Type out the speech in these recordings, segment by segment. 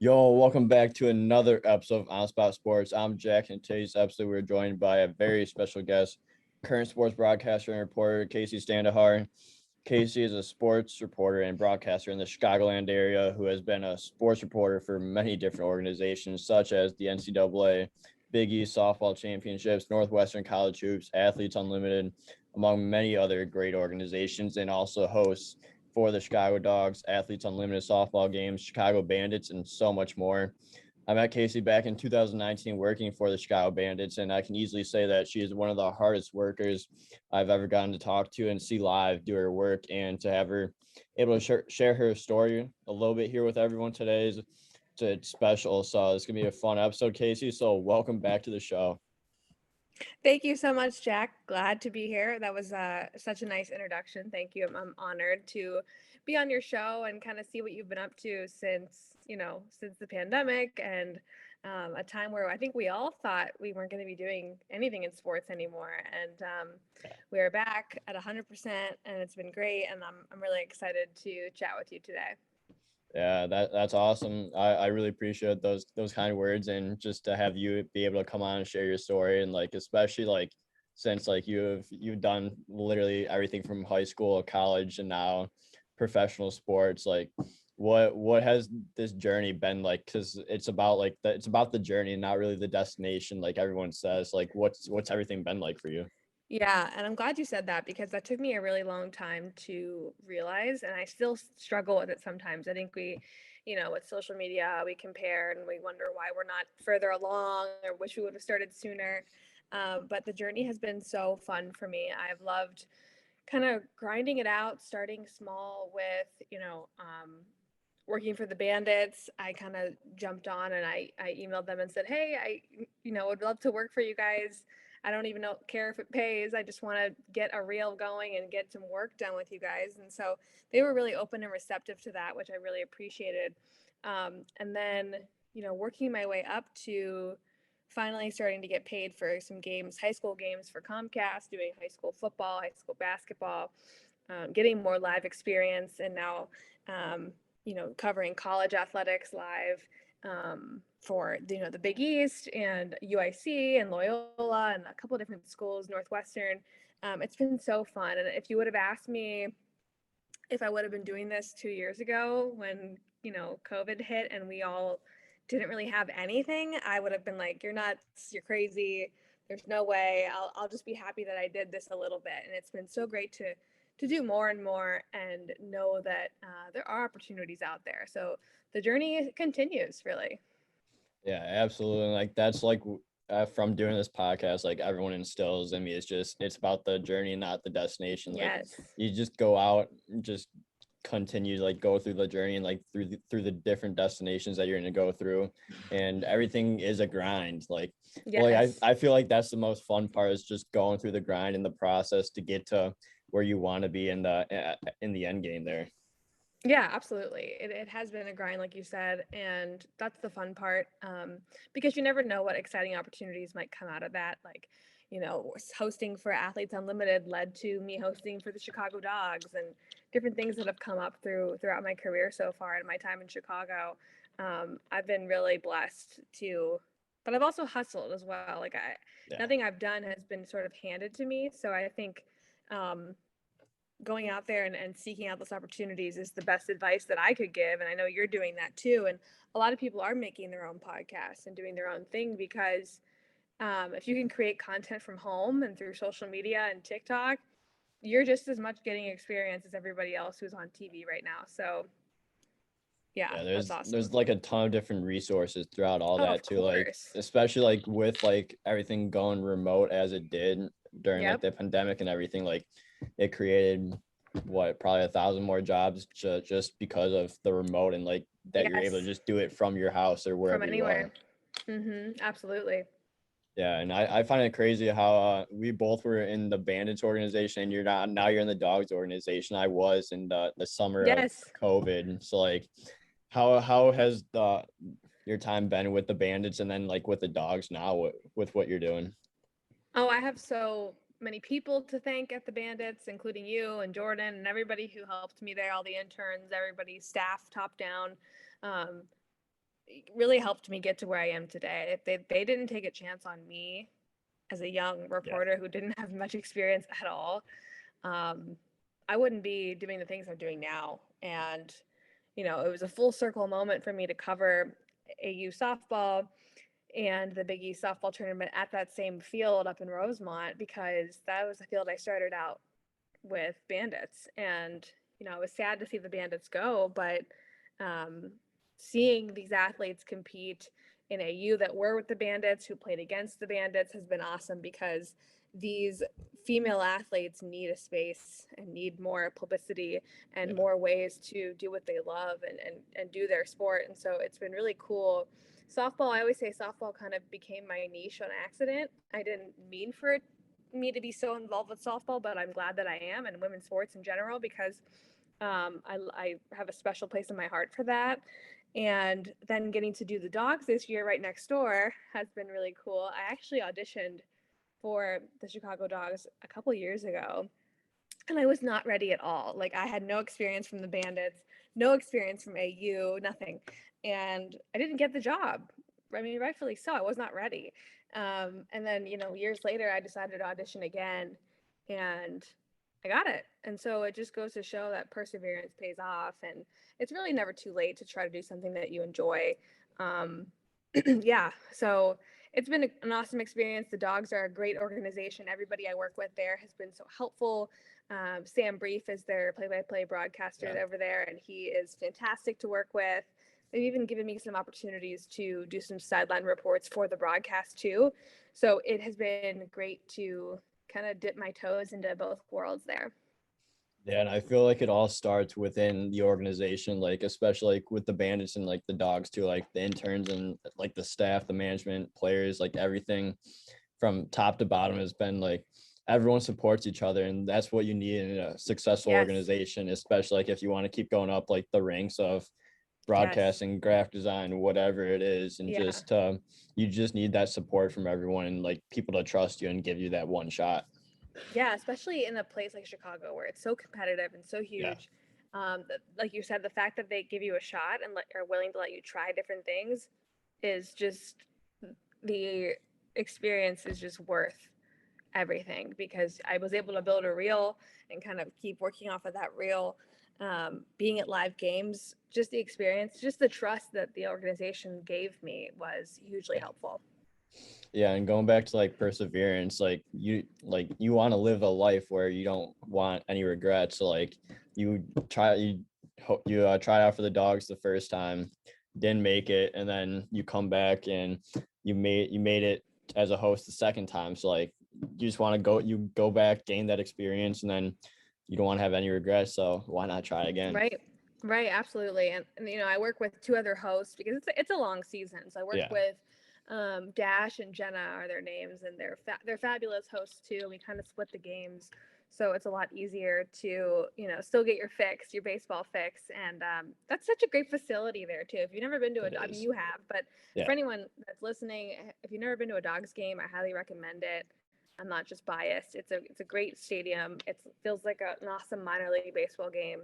Yo, welcome back to another episode of On Spot Sports. I'm Jack, and today's episode we're joined by a very special guest, current sports broadcaster and reporter Kacy Standohar. Kacy is a sports reporter and broadcaster in the Chicagoland area who has been a sports reporter for many different organizations such as the NCAA, Big East Softball Championships, Northwestern College Hoops, Athletes Unlimited, among many other great organizations, and also hosts for the Chicago Dogs, Athletes Unlimited softball games, Chicago Bandits, and so much more. I met Kacy back in 2019 working for the Chicago Bandits, and I can easily say that she is one of the hardest workers I've ever gotten to talk to and see live do her work, and to have her able to share her story a little bit here with everyone today is it's special. So it's going to be a fun episode, Kacy. So welcome back to the show. Thank you so much, Jack. Glad to be here. That was such a nice introduction. Thank you. I'm honored to be on your show and kind of see what you've been up to since the pandemic and a time where I think we all thought we weren't going to be doing anything in sports anymore. And we are back at 100%, and it's been great. And I'm really excited to chat with you today. Yeah, that's awesome. I really appreciate those kind of words, and just to have you be able to come on and share your story, and like especially like since like you've done literally everything from high school, college, and now professional sports. Like what has this journey been like? Because it's about it's about the journey and not really the destination, like everyone says. Like what's everything been like for you? Yeah, and I'm glad you said that because that took me a really long time to realize, and I still struggle with it sometimes. I think with social media, we compare and we wonder why we're not further along or wish we would have started sooner. But the journey has been so fun for me. I've loved kind of grinding it out, starting small with, working for the Bandits. I kind of jumped on and I emailed them and said, hey, I would love to work for you guys. I don't even care if it pays. I just want to get a reel going and get some work done with you guys. And so they were really open and receptive to that, which I really appreciated. And then, working my way up to finally starting to get paid for some games, high school games for Comcast, doing high school football, high school basketball, getting more live experience, and now, covering college athletics live for the Big East and UIC and Loyola and a couple of different schools, Northwestern. It's been so fun. And if you would have asked me if I would have been doing this 2 years ago when COVID hit and we all didn't really have anything, I would have been like, you're nuts, you're crazy, there's no way. I'll just be happy that I did this a little bit. And it's been so great to do more and more and know that there are opportunities out there. So the journey continues, really. Yeah, absolutely. Like that's like from doing this podcast, like everyone instills in me, it's about the journey, not the destination. Like Yes. you just go out and just continue to like go through the journey and like through the different destinations that you're going to go through, and everything is a grind. Yes. Like I feel like that's the most fun part, is just going through the grind and the process to get to where you want to be in the end game there. Yeah, absolutely. It has been a grind, like you said, and that's the fun part, because you never know what exciting opportunities might come out of that. Like, hosting for Athletes Unlimited led to me hosting for the Chicago Dogs, and different things that have come up throughout my career so far in my time in Chicago. I've been really blessed but I've also hustled as well. Nothing I've done has been sort of handed to me. So I think, going out there and seeking out those opportunities is the best advice that I could give. And I know you're doing that too. And a lot of people are making their own podcasts and doing their own thing because if you can create content from home and through social media and TikTok, you're just as much getting experience as everybody else who's on TV right now. So yeah, that's awesome. There's like a ton of different resources throughout all that too. Like especially like with like everything going remote as it did during like the pandemic and everything, like it created probably 1,000 more jobs just because of the remote, and like that you're able to just do it from your house or wherever you are. Absolutely. Yeah, and I find it crazy how we both were in the Bandits organization, and you're in the Dogs organization. I was in the summer of COVID. So like how has your time been with the Bandits and then like with the Dogs now with what you're doing? Oh, I have so many people to thank at the Bandits, including you and Jordan and everybody who helped me there, all the interns, everybody, staff, top down. really helped me get to where I am today. If they didn't take a chance on me as a young Yeah. reporter who didn't have much experience at all, um, I wouldn't be doing the things I'm doing now. And, it was a full circle moment for me to cover AU softball and the Big East softball tournament at that same field up in Rosemont, because that was the field I started out with Bandits. And, it was sad to see the Bandits go, but um, seeing these athletes compete in AU that were with the Bandits, who played against the Bandits, has been awesome, because these female athletes need a space and need more publicity and Yeah. more ways to do what they love and do their sport. And so it's been really cool. Softball, I always say softball kind of became my niche on accident. I didn't mean for me to be so involved with softball, but I'm glad that I am, and women's sports in general, because I have a special place in my heart for that. And then getting to do the dogs this year right next door has been really cool. I actually auditioned for the Chicago Dogs a couple years ago, and I was not ready at all. Like, I had no experience from the Bandits, no experience from AU, nothing. And I didn't get the job. I mean, rightfully so. I was not ready. And then, years later, I decided to audition again, and I got it. And so it just goes to show that perseverance pays off. And it's really never too late to try to do something that you enjoy. Um, yeah. So it's been an awesome experience. The Dogs are a great organization. Everybody I work with there has been so helpful. Sam Brief is their play-by-play broadcaster Yeah. over there, and he is fantastic to work with. They've even given me some opportunities to do some sideline reports for the broadcast too. So it has been great to kind of dip my toes into both worlds there. Yeah, and I feel like it all starts within the organization, like especially like with the Bandits and like the Dogs too, like the interns and like the staff, the management, players, like everything from top to bottom has been like everyone supports each other, and that's what you need in a successful Yes. organization, especially like if you want to keep going up like the ranks of Yes. broadcasting, graphic design, whatever it is, and Yeah. just you just need that support from everyone and like people to trust you and give you that one shot. Yeah, especially in a place like Chicago where it's so competitive and so Yeah. huge. Like you said, the fact that they give you a shot and are willing to let you try different things is just, the experience is just worth everything, because I was able to build a reel and kind of keep working off of that reel. Being at live games, just the experience, just the trust that the organization gave me was hugely helpful. Yeah, and going back to like perseverance, like you want to live a life where you don't want any regrets. So like you tried out for the Dogs the first time, didn't make it, and then you come back and you made it as a host the second time. So like you just want to go back, gain that experience, and then you don't want to have any regrets. So why not try again? Right. Right, absolutely. And I work with two other hosts because it's a long season. So I work Yeah. with Dash and Jenna are their names, and they're fabulous hosts too. We kind of split the games, so it's a lot easier to still get your fix, your baseball fix, and that's such a great facility there too. If you've never been to It I mean, is. you have, but Yeah. for anyone that's listening, if you've never been to a Dogs game, I highly recommend it. I'm not just biased. It's a great stadium. It feels like an awesome minor league baseball game,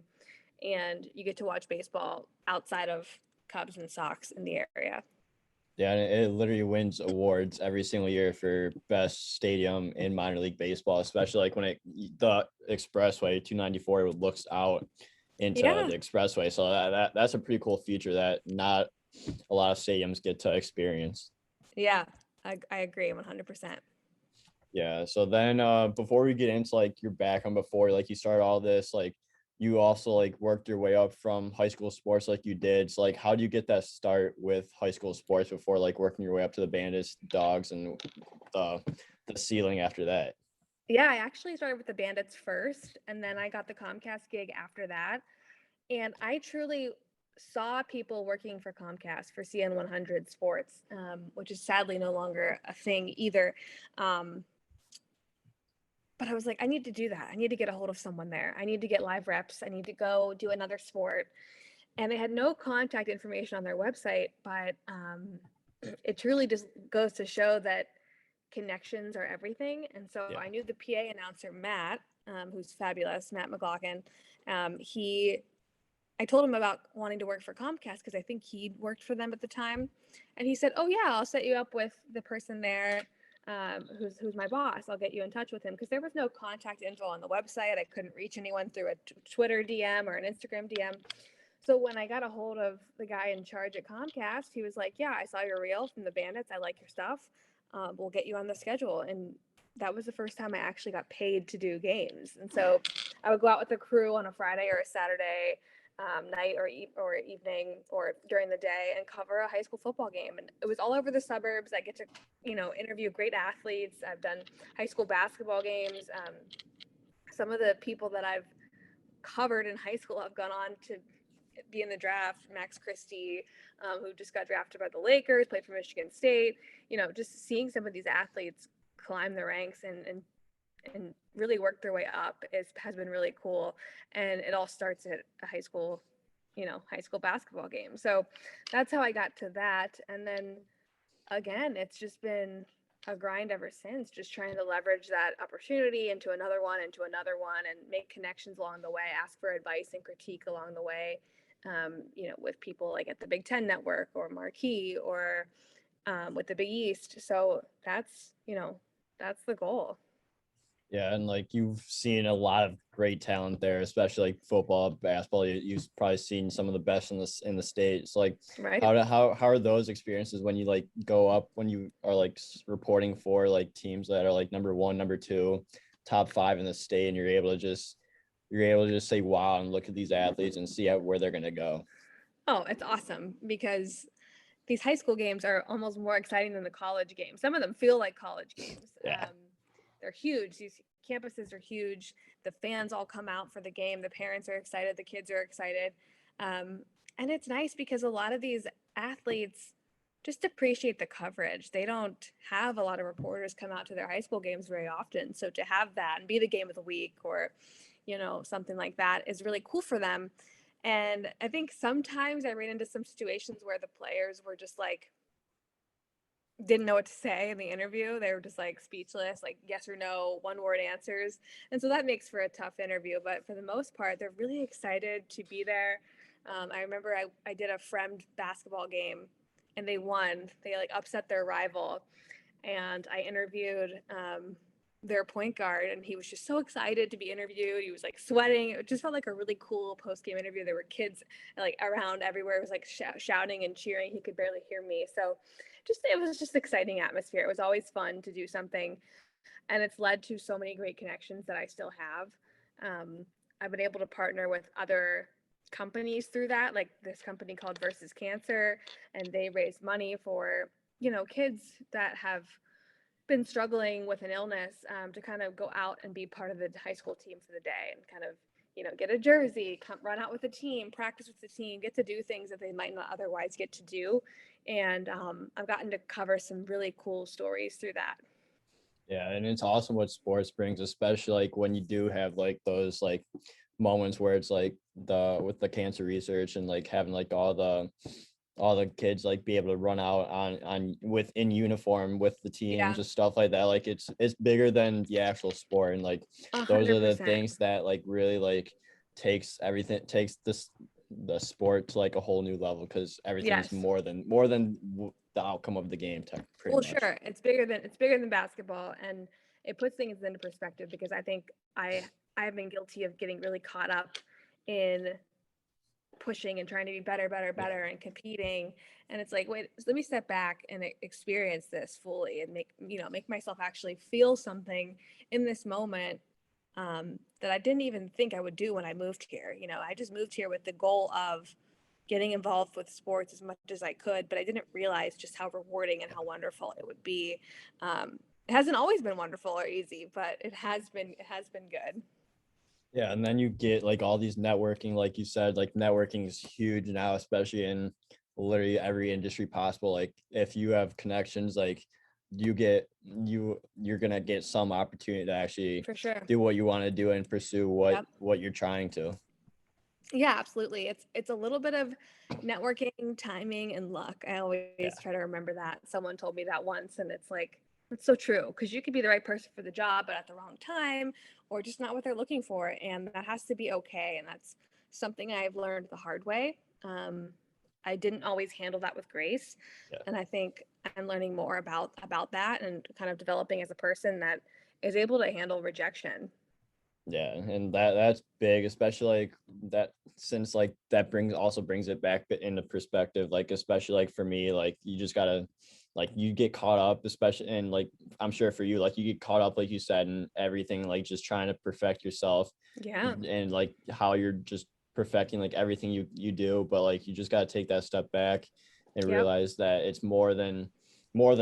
and you get to watch baseball outside of Cubs and Sox in the area. Yeah, and it literally wins awards every single year for best stadium in minor league baseball, especially like when the expressway 294 looks out into Yeah, the expressway. So that's a pretty cool feature that not a lot of stadiums get to experience. yeah, I agree 100%. Yeah. So then before we get into like your background before like you started all this, like you also like worked your way up from high school sports like you did. So like how do you get that start with high school sports before like working your way up to the Bandits, Dogs, and the the ceiling after that? Yeah, I actually started with the Bandits first, and then I got the Comcast gig after that. And I truly saw people working for Comcast for CN 100 Sports, which is sadly no longer a thing either. Um, but I was like, I need to do that. I need to get a hold of someone there. I need to get live reps. I need to go do another sport. And they had no contact information on their website, but it truly just goes to show that connections are everything. And so Yeah. I knew the PA announcer, Matt, who's fabulous, Matt McLaughlin. He I told him about wanting to work for Comcast because I think he'd worked for them at the time. And he said, "Oh yeah, I'll set you up with the person there, who's my boss. I'll get you in touch with him." Because there was no contact info on the website. I couldn't reach anyone through a Twitter DM or an Instagram DM. So when I got a hold of the guy in charge at Comcast, he was like, "Yeah, I saw your reel from the Bandits. I like your stuff. We'll get you on the schedule." And that was the first time I actually got paid to do games. And so I would go out with the crew on a Friday or a Saturday night or evening or during the day and cover a high school football game. And it was all over the suburbs. I get to, interview great athletes. I've done high school basketball games. Some of the people that I've covered in high school have gone on to be in the draft. Max Christie, who just got drafted by the Lakers, played for Michigan State. Just seeing some of these athletes climb the ranks and really work their way up has been really cool. And it all starts at a high school basketball game. So that's how I got to that. And then again, it's just been a grind ever since, just trying to leverage that opportunity into another one, and make connections along the way, ask for advice and critique along the way, with people like at the Big Ten Network or Marquee or with the Big East. So that's the goal. Yeah, and like you've seen a lot of great talent there, especially like football, basketball. You've probably seen some of the best in the states. Like, Right. how are those experiences when you like go up, when you are like reporting for like teams that are like number one, number two, top five in the state, and you're able to just say wow and look at these athletes and see where they're gonna go. Oh, it's awesome because these high school games are almost more exciting than the college games. Some of them feel like college games. Yeah. They're huge. These campuses are huge. The fans all come out for the game. The parents are excited. The kids are excited. And it's nice because a lot of these athletes just appreciate the coverage. They don't have a lot of reporters come out to their high school games very often. So to have that and be the game of the week or, something like that is really cool for them. And I think sometimes I ran into some situations where the players were just like, didn't know what to say in the interview. They were just like speechless, like yes or no, one word answers. And so that makes for a tough interview. But for the most part, they're really excited to be there. I remember I did a Fremd basketball game and they won. They like upset their rival. And I interviewed their point guard and he was just so excited to be interviewed. He was like sweating. It just felt like a really cool post-game interview. There were kids like around everywhere. It was like shouting and cheering. He could barely hear me. So it was just exciting atmosphere. It was always fun to do something. And it's led to so many great connections that I still have. I've been able to partner with other companies through that, like this company called Versus Cancer, and they raise money for, kids that have been struggling with an illness, to kind of go out and be part of the high school team for the day and kind of, get a jersey, run out with the team, practice with the team, get to do things that they might not otherwise get to do. And I've gotten to cover some really cool stories through that. Yeah, and it's awesome what sports brings, especially like when you do have like those like moments where it's like with the cancer research and like having like all the kids like be able to run out on in uniform with the teams and stuff like that. Like it's bigger than the actual sport, and like those are the 100%. things that like really like takes the sport to like a whole new level, because everything's Yes. more than the outcome of the game pretty Well, much. sure. It's bigger than basketball, and it puts things into perspective because I think I've been guilty of getting really caught up in pushing and trying to be better, and competing. And it's like, wait, let me step back and experience this fully and make myself actually feel something in this moment, that I didn't even think I would do when I moved here. I just moved here with the goal of getting involved with sports as much as I could, but I didn't realize just how rewarding and how wonderful it would be. It hasn't always been wonderful or easy, but it has been good. Yeah, and then you get like all these networking, like you said, like networking is huge now, especially in literally every industry possible. Like if you have connections, like you're gonna get some opportunity to actually For sure. do what you want to do and pursue Yep. what you're trying to. Yeah, absolutely. It's a little bit of networking, timing, and luck. I always try to remember that. Someone told me that once, and it's like, it's so true, because you could be the right person for the job, but at the wrong time, or just not what they're looking for, and that has to be okay. And that's something I've learned the hard way. I didn't always handle that with grace, Yeah. and I think I'm learning more about that and kind of developing as a person that is able to handle rejection. Yeah, and that's big, especially like that, since like that brings it back into perspective. Like especially like for me, like you just gotta, like you get caught up, especially, and like I'm sure for you, like you get caught up, like you said, in everything, like just trying to perfect yourself, Yeah. and like how you're just perfecting like everything you do, but like you just gotta take that step back and Yep. realize that it's more than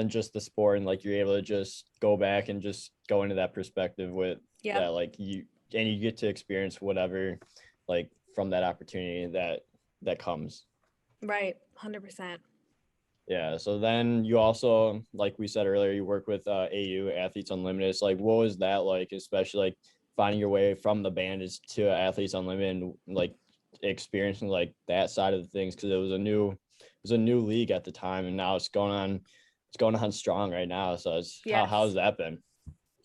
just the sport, and like you're able to just go back and just go into that perspective with Yep. that, like you get to experience whatever, like from that opportunity that comes. Right. 100%. Yeah, so then you also, like we said earlier, you work with AU Athletes Unlimited. It's like, what was that like, especially like finding your way from the bandits to Athletes Unlimited, and like experiencing like that side of the things, because it was a new league at the time, and now it's going on strong right now. So it's how's Yes. that been?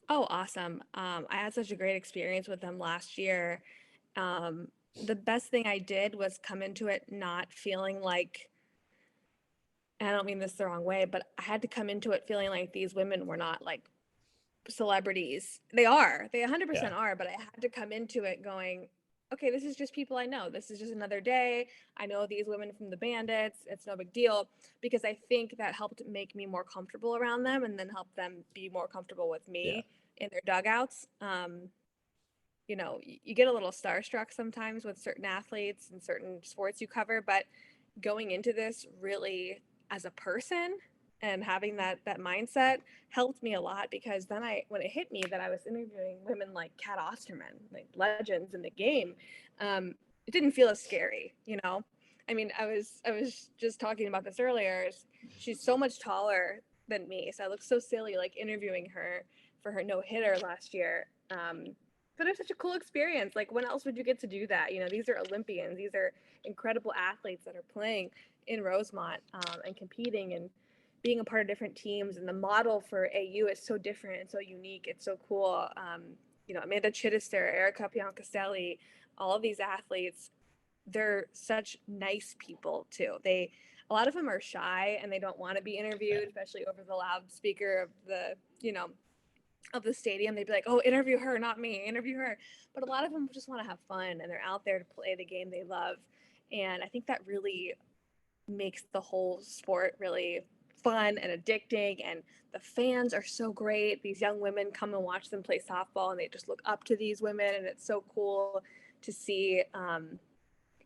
Oh, awesome. I had such a great experience with them last year. Um, the best thing I did was come into it not feeling like, and I don't mean this the wrong way, but I had to come into it feeling like these women were not like celebrities. They Yeah, 100% are, but I had to come into it going, okay, this is just people I know. This is just another day. I know these women from the bandits. It's no big deal, because I think that helped make me more comfortable around them and then help them be more comfortable with yeah, me in their dugouts. You get a little starstruck sometimes with certain athletes and certain sports you cover, but going into this really as a person and having that mindset helped me a lot, because then when it hit me that I was interviewing women like Kat Osterman, like legends in the game, it didn't feel as scary, you know. I mean, I was just talking about this earlier. She's so much taller than me, so I looked so silly like interviewing her for her no hitter last year. But it's such a cool experience. Like, when else would you get to do that? You know, these are Olympians. These are incredible athletes that are playing in Rosemont, and competing and being a part of different teams. And the model for AU is so different and so unique. It's so cool. Amanda Chittister, Erica Piancastelli, all of these athletes, they're such nice people too. A lot of them are shy and they don't want to be interviewed, especially over the loudspeaker of the stadium. They'd be like, "Oh, interview her, not me. Interview her." But a lot of them just want to have fun and they're out there to play the game they love. And I think that really makes the whole sport really fun and addicting, and the fans are so great. These young women come and watch them play softball and they just look up to these women, and it's so cool to see.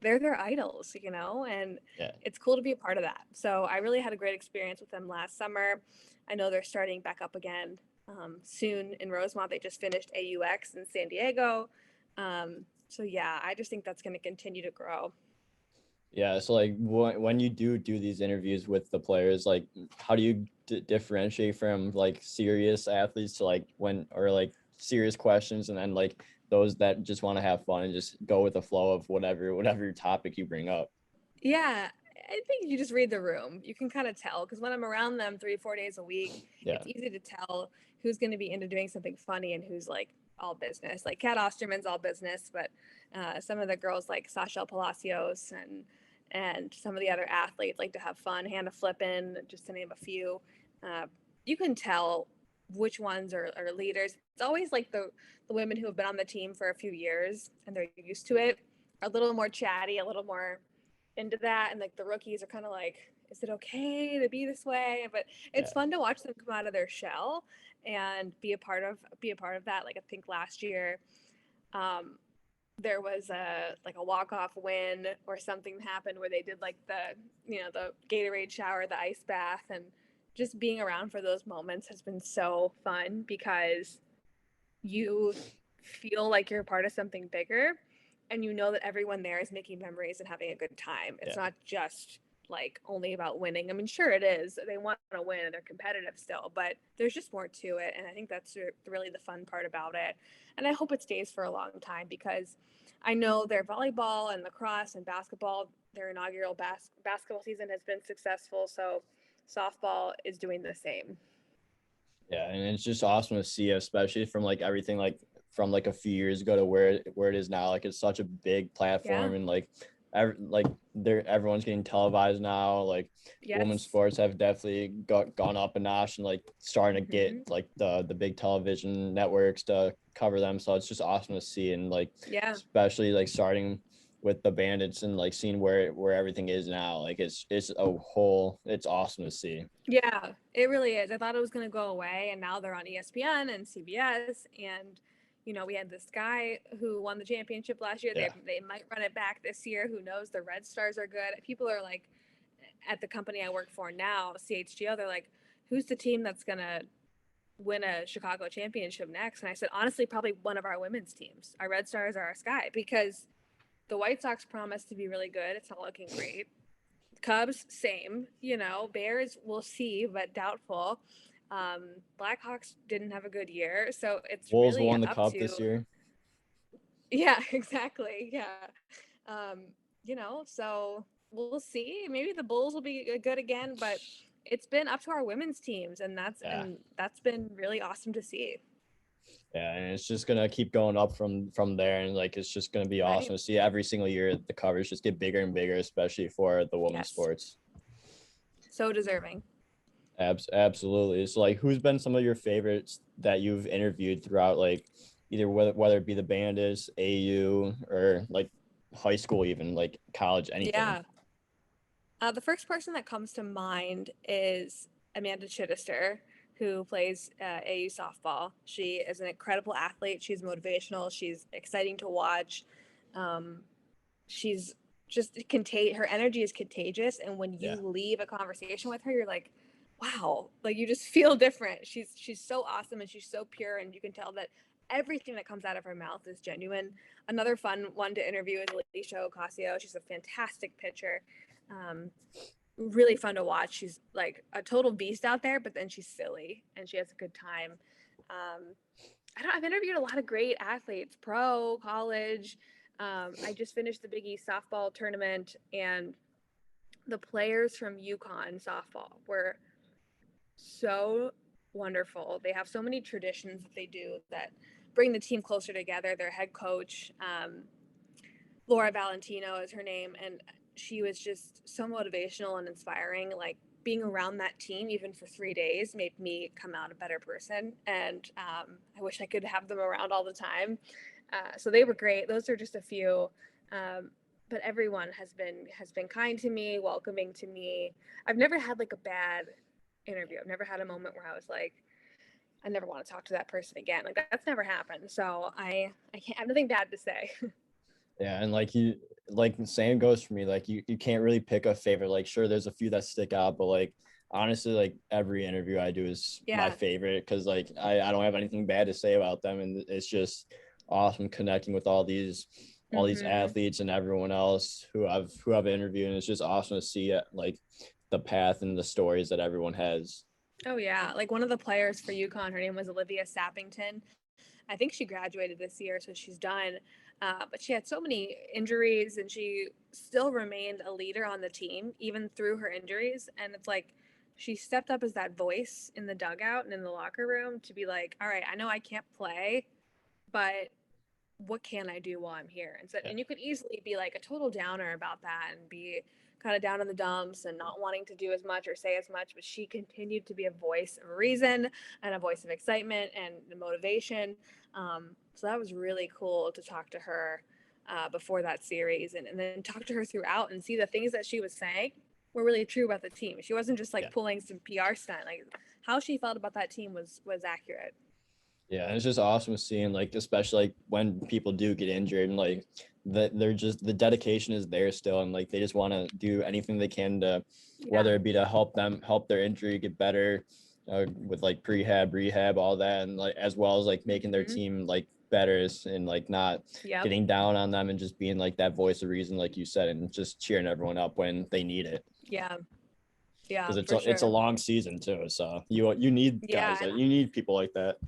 They're their idols, and yeah. it's cool to be a part of that. So I really had a great experience with them last summer. I know they're starting back up again soon in Rosemont. They just finished AUX in San Diego. So yeah, I just think that's going to continue to grow. Yeah, so like when you do these interviews with the players, like how do you differentiate from like serious athletes to like or like serious questions, and then like those that just want to have fun and just go with the flow of whatever topic you bring up? Yeah, I think you just read the room. You can kind of tell, because when I'm around them 3, 4 days a week, Yeah, it's easy to tell who's going to be into doing something funny and who's like all business. Like Kat Osterman's all business, but some of the girls like Sasha Palacios and some of the other athletes like to have fun. Hannah Flippin, just to name a few. Uh, you can tell which ones are leaders. It's always like the women who have been on the team for a few years and they're used to it, are a little more chatty, a little more into that, and like the rookies are kind of like, is it okay to be this way? But yeah, it's fun to watch them come out of their shell and be a part of that. Like, I think last year um there was a walk-off win or something happened where they did like the Gatorade shower, the ice bath, and just being around for those moments has been so fun, because you feel like you're part of something bigger, and you know that everyone there is making memories and having a good time. It's yeah. not just like only about winning. I mean, sure it is. They want to win and they're competitive still, but there's just more to it. And I think that's really the fun part about it. And I hope it stays for a long time, because I know their volleyball and lacrosse and basketball, their inaugural basketball season has been successful. So softball is doing the same. Yeah, and it's just awesome to see, especially from like everything like from like a few years ago to where it is now. Like it's such a big platform, Yeah. and like everyone's getting televised now. Like women's Yes. sports have definitely gone up a notch and like starting to get Hmm. like the big television networks to cover them. So it's just awesome to see, and like Yeah. especially like starting with the Bandits and like seeing where everything is now. Like it's awesome to see. Yeah, it really is. I thought it was going to go away, and now they're on ESPN and CBS. And we had this guy who won the championship last year. Yeah. They might run it back this year. Who knows? The Red Stars are good. People are like, at the company I work for now, CHGO, they're like, who's the team that's going to win a Chicago championship next? And I said, honestly, probably one of our women's teams. Our Red Stars are our Sky, because the White Sox promise to be really good. It's not looking great. Cubs, same. Bears, we'll see, but doubtful. Blackhawks didn't have a good year, so it's Wolves really won the up cup to. this year. Yeah, exactly. Yeah. So we'll see. Maybe the Bulls will be good again, but it's been up to our women's teams, and that's Yeah. been really awesome to see. Yeah, and it's just gonna keep going up from there, and like it's just gonna be Right? awesome to see every single year the covers just get bigger and bigger, especially for the women's Yes. sports. So deserving. Absolutely. So like, who's been some of your favorites that you've interviewed throughout, like either whether it be the Bandits, AU, or like high school, even like college, anything? Yeah. The first person that comes to mind is Amanda Chittister, who plays AU softball. She is an incredible athlete. She's motivational. She's exciting to watch. Um, she's just her energy is contagious, and when you Yeah. leave a conversation with her, you're like, wow, like you just feel different. She's so awesome, and she's so pure, and you can tell that everything that comes out of her mouth is genuine. Another fun one to interview is Alicia Ocasio. She's a fantastic pitcher. um, really fun to watch. She's like a total beast out there, but then she's silly and she has a good time. um, I've interviewed a lot of great athletes, pro, college. I just finished the Big East softball tournament, and the players from UConn softball were so wonderful. They have so many traditions that they do that bring the team closer together. Their head coach, Laura Valentino is her name, and she was just so motivational and inspiring. Like, being around that team even for 3 days made me come out a better person, and I wish I could have them around all the time. So they were great. Those are just a few. Um, but everyone has been kind to me, welcoming to me. I've never had like a bad interview. I've never had a moment where I was like, I never want to talk to that person again. Like, that's never happened. So I can't I have nothing bad to say. Yeah, and like the same goes for me. Like you can't really pick a favorite. Like sure, there's a few that stick out, but like honestly, like every interview I do is my Yeah. favorite because like I don't have anything bad to say about them, and it's just awesome connecting with all these Hmm. athletes and everyone else who I've interviewed, and it's just awesome to see like the path and the stories that everyone has. Oh yeah, like one of the players for UConn, her name was Olivia Sappington. I think she graduated this year, so she's done. But she had so many injuries, and she still remained a leader on the team even through her injuries. And it's like she stepped up as that voice in the dugout and in the locker room to be like, "All right, I know I can't play, but what can I do while I'm here?" And so, Yeah. and you could easily be like a total downer about that and be kind of down in the dumps and not wanting to do as much or say as much, but she continued to be a voice of reason and a voice of excitement and motivation. So that was really cool to talk to her before that series, and then talk to her throughout and see the things that she was saying were really true about the team. She wasn't just like Yeah. pulling some PR stunt. Like, how she felt about that team was accurate. Yeah, and it's just awesome seeing like especially like when people do get injured and like that they're just the dedication is there still, and like they just want to do anything they can to Yeah. whether it be to help their injury get better with like rehab, all that, and like as well as like making their Hmm. team like better and like not Yep. getting down on them and just being like that voice of reason like you said, and just cheering everyone up when they need it, Yeah. Yeah, because for it's a sure. long season too, so you need Yeah, guys and that you need people like that.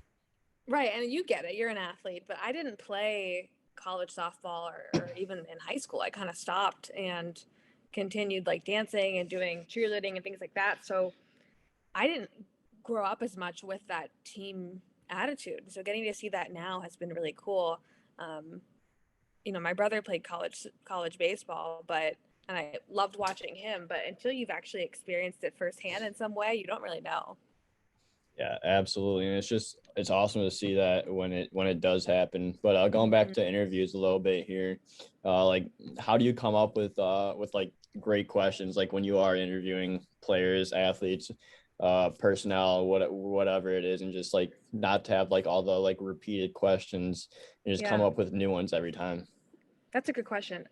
right, and you get it. You're an athlete, but I didn't play college softball or even in high school. I kind of stopped and continued like dancing and doing cheerleading and things like that. So I didn't grow up as much with that team attitude. So getting to see that now has been really cool. My brother played college baseball, but and I loved watching him, but until you've actually experienced it firsthand in some way, you don't really know. Yeah, absolutely. And it's awesome to see that when it does happen. But going back Mm-hmm. to interviews a little bit here, like how do you come up with like great questions like when you are interviewing players, athletes, personnel, whatever it is, and just like not to have like all the like repeated questions and just come Yeah. up with new ones every time. That's a good question.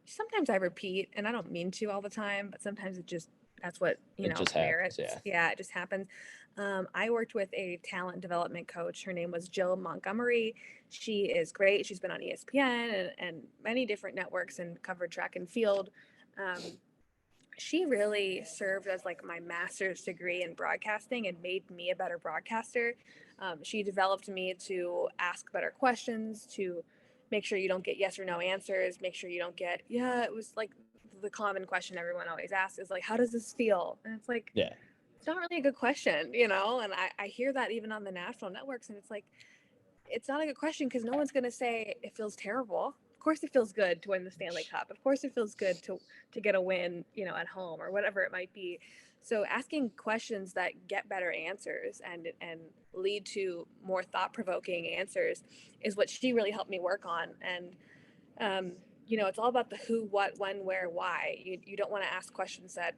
Sometimes I repeat, and I don't mean to all the time, but sometimes that's what, It just happens. merits. Yeah. Yeah, it just happens. I worked with a talent development coach. Her name was Jill Montgomery. She is great. She's been on ESPN and many different networks and covered track and field. Um, she really served as like my master's degree in broadcasting and made me a better broadcaster. She developed me to ask better questions, to make sure you don't get yes or no answers, make sure you don't get, yeah, it was like the common question everyone always asks is like, how does this feel? And it's like, Yeah. it's not really a good question, and I hear that even on the national networks, and it's like, it's not a good question because no one's going to say it feels terrible. Of course, it feels good to win the Stanley Cup. Of course, it feels good to get a win, at home or whatever it might be. So, asking questions that get better answers and lead to more thought provoking answers is what she really helped me work on. And it's all about the who, what, when, where, why. You don't want to ask questions that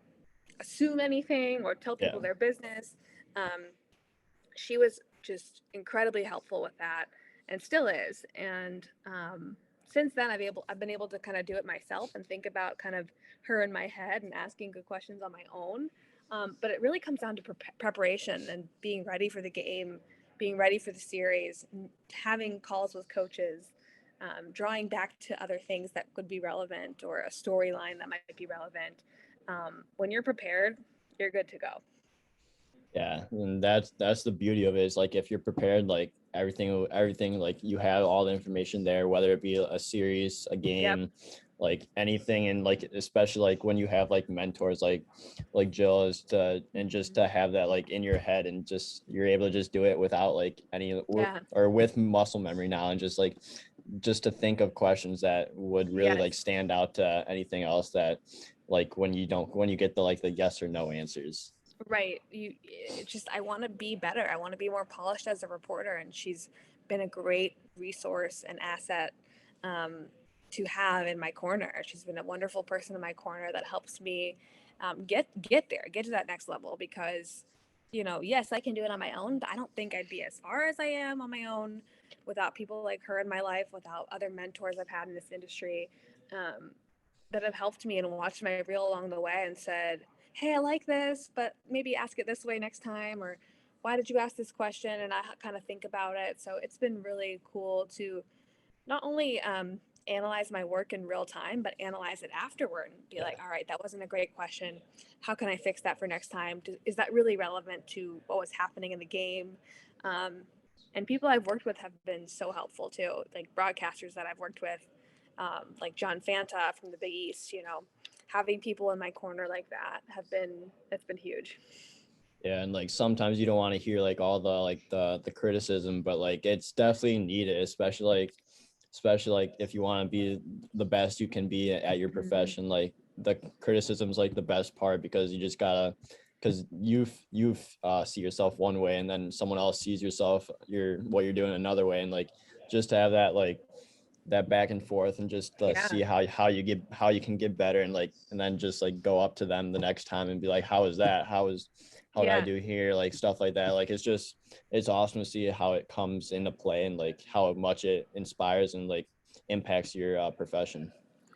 assume anything or tell Yeah. people their business. Um, she was just incredibly helpful with that and still is. And since then I've been able to kind of do it myself and think about kind of her in my head and asking good questions on my own. But it really comes down to preparation and being ready for the game, being ready for the series, having calls with coaches, drawing back to other things that could be relevant or a storyline that might be relevant. When you're prepared, you're good to go. Yeah, and that's the beauty of it is like if you're prepared, like everything like you have all the information there, whether it be a series, a Yep. game, like anything, and like especially like when you have like mentors like Jill is to and just to have that like in your head and just you're able to just do it without like any Yeah. or with muscle memory now and just to think of questions that would really like Yes. stand out to anything else that like when you get the like the yes or no answers. Right. I want to be better. I want to be more polished as a reporter. And she's been a great resource and asset um, to have in my corner. She's been a wonderful person in my corner that helps me get there, get to that next level because, yes, I can do it on my own, but I don't think I'd be as far as I am on my own without people like her in my life, without other mentors I've had in this industry. Um, that have helped me and watched my reel along the way and said, hey, I like this, but maybe ask it this way next time, or why did you ask this question? And I kind of think about it. So it's been really cool to not only analyze my work in real time, but analyze it afterward and be Yeah. like, all right, that wasn't a great question. How can I fix that for next time? Is that really relevant to what was happening in the game? Um, and people I've worked with have been so helpful too, like broadcasters that I've worked with, like John Fanta from the Big East. Having people in my corner like that it's been huge. Yeah, and like sometimes you don't want to hear like all the like the criticism, but like it's definitely needed, especially like if you want to be the best you can be at your Mm-hmm. profession. Like the criticism's like the best part because you just gotta because you see yourself one way and then someone else sees yourself what you're doing another way and like just to have that back and forth and just Yeah, see how you can get better and then just like go up to them the next time and be like how is that how did I yeah. do here like stuff like that like it's awesome to see how it comes into play and like how much it inspires and like impacts your profession.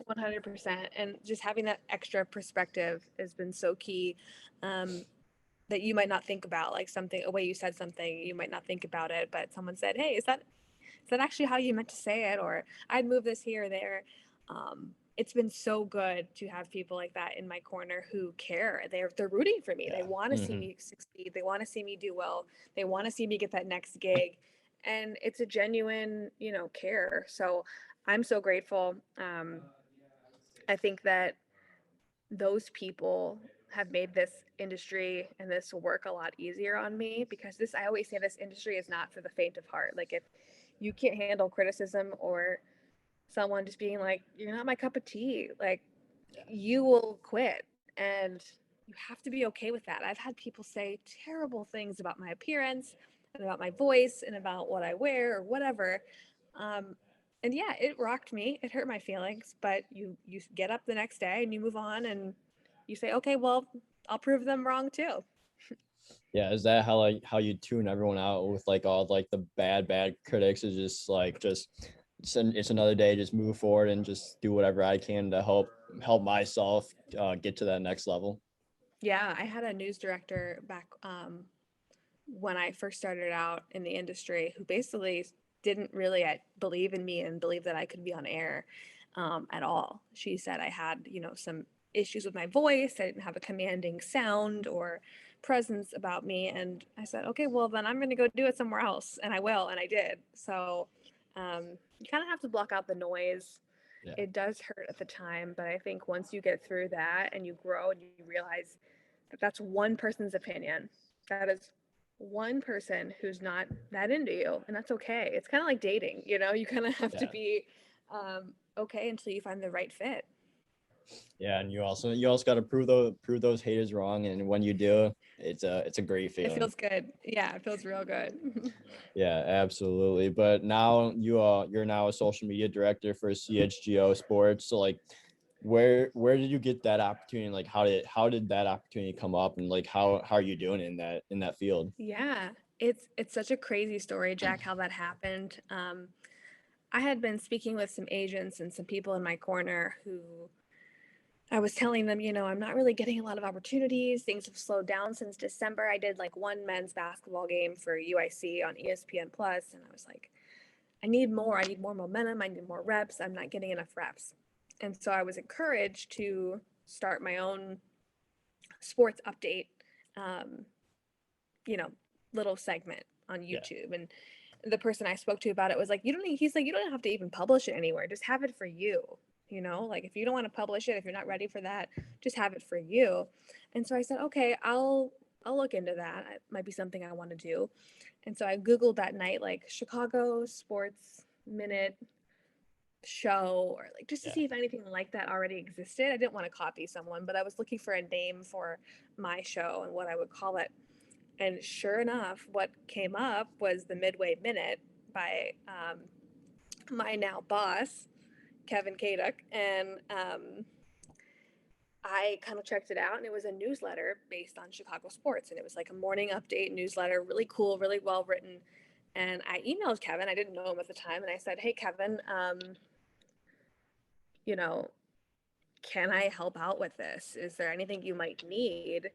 100%. And just having that extra perspective has been so key, um, that you might not think about, like something, a way you said something, you might not think about it, but someone said, hey, is that actually how you meant to say it? Or I'd move this here or there. It's been so good to have people like that in my corner who care. They're rooting for me. They Yeah. want to see me succeed. They want to see me do well. They want to see me get that next gig. And it's a genuine, care. So I'm so grateful. I think that those people have made this industry and this work a lot easier on me, because this, I always say, this industry is not for the faint of heart. Like, if you can't handle criticism or someone just being like, you're not my cup of tea, like, you will quit. And you have to be okay with that. I've had people say terrible things about my appearance and about my voice and about what I wear or whatever. Um, and yeah, it rocked me. It hurt my feelings, but you get up the next day and you move on and you say, okay, well, I'll prove them wrong too. Yeah, is that how like how you tune everyone out with like all like the bad critics? Is just like just it's another day, just move forward and just do whatever I can to help myself get to that next level. Yeah, I had a news director back when I first started out in the industry who basically didn't really believe in me and believe that I could be on air at all. She said I had, some issues with my voice. I didn't have a commanding sound or presence about me. And I said, okay, well, then I'm going to go do it somewhere else. And I will. And I did. So you kind of have to block out the noise. Yeah. It does hurt at the time. But I think once you get through that and you grow and you realize that that's one person's opinion, that is one person who's not that into you, and that's okay. It's kind of like dating, you kind of have to Yeah. be okay until you find the right fit. Yeah, and you also got to prove those haters wrong, and when you do, it's a great It feeling. feels good. Yeah, it feels real good. Yeah, absolutely. But now you're now a social media director for CHGO Sports. So like where did you get that opportunity? Like how did that opportunity come up, and like how are you doing in that field? Yeah, it's such a crazy story, Jack, how that happened. I had been speaking with some agents and some people in my corner who I was telling them, I'm not really getting a lot of opportunities. Things have slowed down since December. I did like one men's basketball game for UIC on ESPN Plus, and I was like, I need more. I need more momentum. I need more reps. I'm not getting enough reps. And so I was encouraged to start my own sports update, um, you know, little segment on Yeah. YouTube. And the person I spoke to about it was like, he's like, you don't have to even publish it anywhere. Just have it for you. Like, if you don't want to publish it, if you're not ready for that, just have it for you. And so I said, okay, I'll look into that. It might be something I want to do. And so I Googled that night, like Chicago Sports Minute show, or like just to Yeah. see if anything like that already existed. I didn't want to copy someone, but I was looking for a name for my show and what I would call it. And sure enough, what came up was the Midway Minute by my now boss, Kevin Kaduk. And I kind of checked it out, and it was a newsletter based on Chicago sports. And it was like a morning update newsletter, really cool, really well written. And I emailed Kevin. I didn't know him at the time. And I said, hey, Kevin, you know, can I help out with this? Is there anything you might need?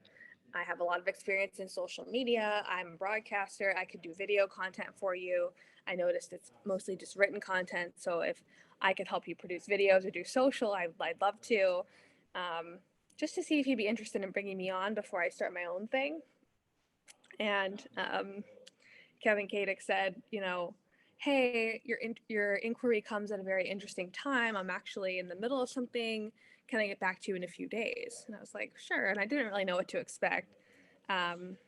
I have a lot of experience in social media. I'm a broadcaster. I could do video content for you. I noticed it's mostly just written content. So if I could help you produce videos or do social, I'd love to. Just to see if you'd be interested in bringing me on before I start my own thing. And Kevin Kadek said, hey, your inquiry comes at a very interesting time. I'm actually in the middle of something. Can I get back to you in a few days? And I was like, sure. And I didn't really know what to expect. Um,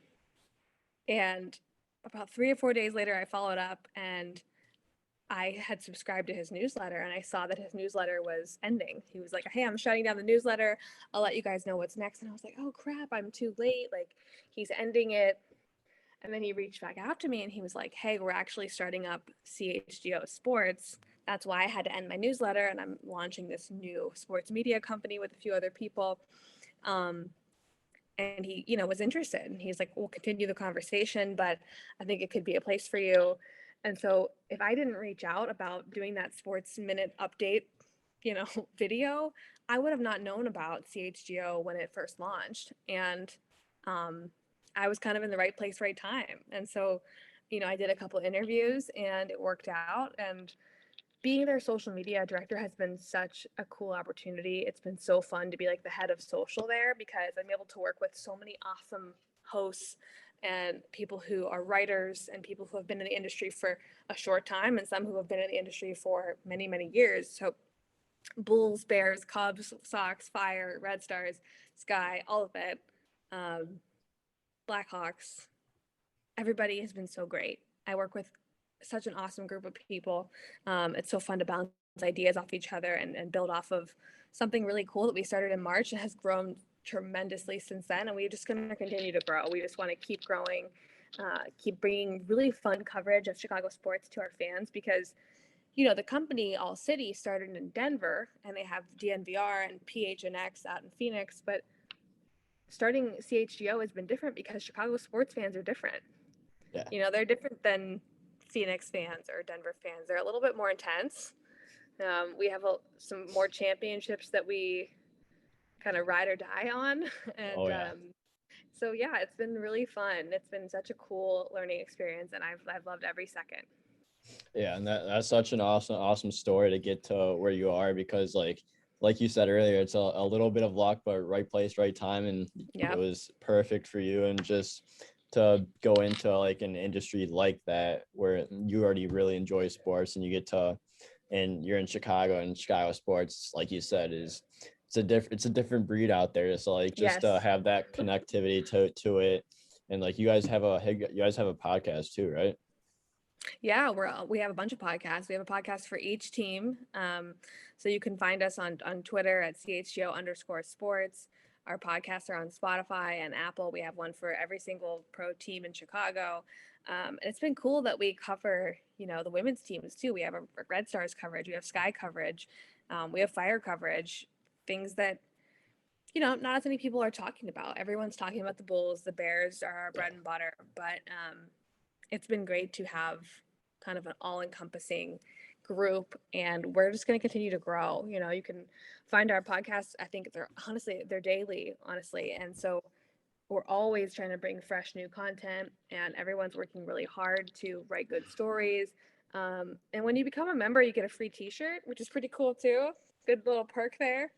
and about 3 or 4 days later, I followed up, and I had subscribed to his newsletter, and I saw that his newsletter was ending. He was like, hey, I'm shutting down the newsletter. I'll let you guys know what's next. And I was like, oh crap, I'm too late. Like, he's ending it. And then he reached back out to me and he was like, hey, we're actually starting up CHGO Sports. That's why I had to end my newsletter, and I'm launching this new sports media company with a few other people. Um, and he, was interested. And he's like, we'll continue the conversation, but I think it could be a place for you. And so if I didn't reach out about doing that sports minute update, video, I would have not known about CHGO when it first launched. And I was kind of in the right place, right time. And so, I did a couple interviews and it worked out. And being their social media director has been such a cool opportunity. It's been so fun to be like the head of social there, because I'm able to work with so many awesome hosts and people who are writers and people who have been in the industry for a short time and some who have been in the industry for many, many years. So Bulls, Bears, Cubs, Sox, Fire, Red Stars, Sky, all of it. Um, Blackhawks. Everybody has been so great. I work with such an awesome group of people. It's so fun to bounce ideas off each other and build off of something really cool that we started in March and has grown tremendously since then. And we're just going to continue to grow. We just want to keep growing, keep bringing really fun coverage of Chicago sports to our fans because the company All City started in Denver and they have DNVR and PHNX out in Phoenix, but starting CHGO has been different because Chicago sports fans are different. Yeah. They're different than Phoenix fans or Denver fans. They're a little bit more intense. We have some more championships that we kind of ride or die on. And Oh yeah. so, yeah, it's been really fun. It's been such a cool learning experience, and I've loved every second. Yeah, and that's such an awesome story to get to where you are because like you said earlier, it's a little bit of luck, but right place, right time, and it Yep. was perfect for you. And just to go into like an industry like that where you already really enjoy sports and you get to, and you're in Chicago and Chicago sports, like you said, it's a different breed out there. So like just to Yes. have that connectivity to it, and like you guys have a podcast too, right? Yeah, we have a bunch of podcasts. We have a podcast for each team. So you can find us on Twitter at CHGO_sports. Our podcasts are on Spotify and Apple. We have one for every single pro team in Chicago. And it's been cool that we cover, the women's teams too. We have a Red Stars coverage. We have Sky coverage. We have Fire coverage. Things that, not as many people are talking about. Everyone's talking about the Bulls. The Bears are our bread and butter. But it's been great to have kind of an all-encompassing group, and we're just going to continue to grow. You can find our podcasts. I think they're daily, honestly, and so we're always trying to bring fresh new content, and everyone's working really hard to write good stories. And when you become a member, you get a free T-shirt, which is pretty cool too. Good little perk there.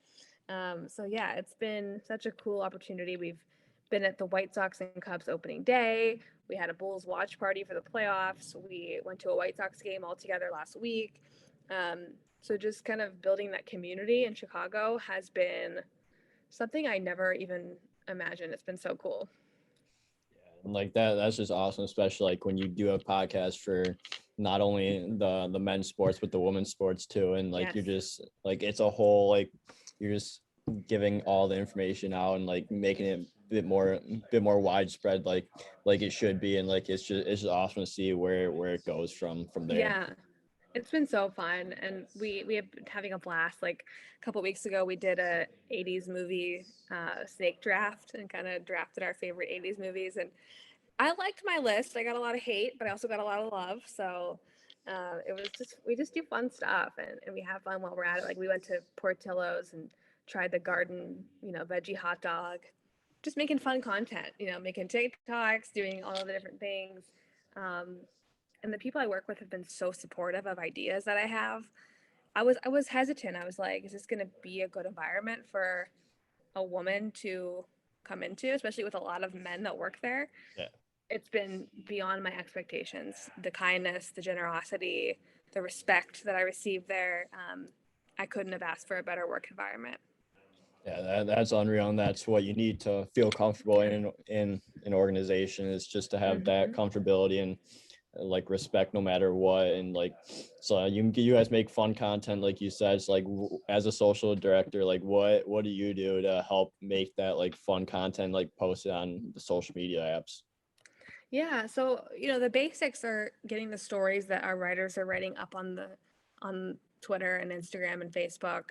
So yeah, it's been such a cool opportunity. We've been at the White Sox and Cubs opening day. We had a Bulls watch party for the playoffs. We went to a White Sox game all together last week. So just kind of building that community in Chicago has been something I never even imagined. It's been so cool. And like that's just awesome, especially like when you do a podcast for not only the men's sports but the women's sports too, and like Yes. you're just like it's a whole like you're just giving all the information out and like making it a bit more widespread like it should be, and like it's just awesome to see where it goes from there. Yeah. It's been so fun, and we have been having a blast. Like a couple weeks ago, we did a '80s movie snake draft and kind of drafted our favorite '80s movies. And I liked my list. I got a lot of hate, but I also got a lot of love. So it was just we just do fun stuff, and we have fun while we're at it. Like we went to Portillo's and tried the garden, veggie hot dog. Just making fun content, making TikToks, doing all of the different things. Um, and the people I work with have been so supportive of ideas that I have. I was hesitant. I was like, is this going to be a good environment for a woman to come into, especially with a lot of men that work there? Yeah. It's been beyond my expectations. The kindness, the generosity, the respect that I received there. I couldn't have asked for a better work environment. Yeah, that's unreal, and that's what you need to feel comfortable Yeah. in an organization, is just to have that Mm-hmm. comfortability and like respect no matter what. And like so you guys make fun content like you said. It's like as a social director, like what do you do to help make that like fun content like posted on the social media apps? Yeah, so the basics are getting the stories that our writers are writing up on Twitter and Instagram and Facebook.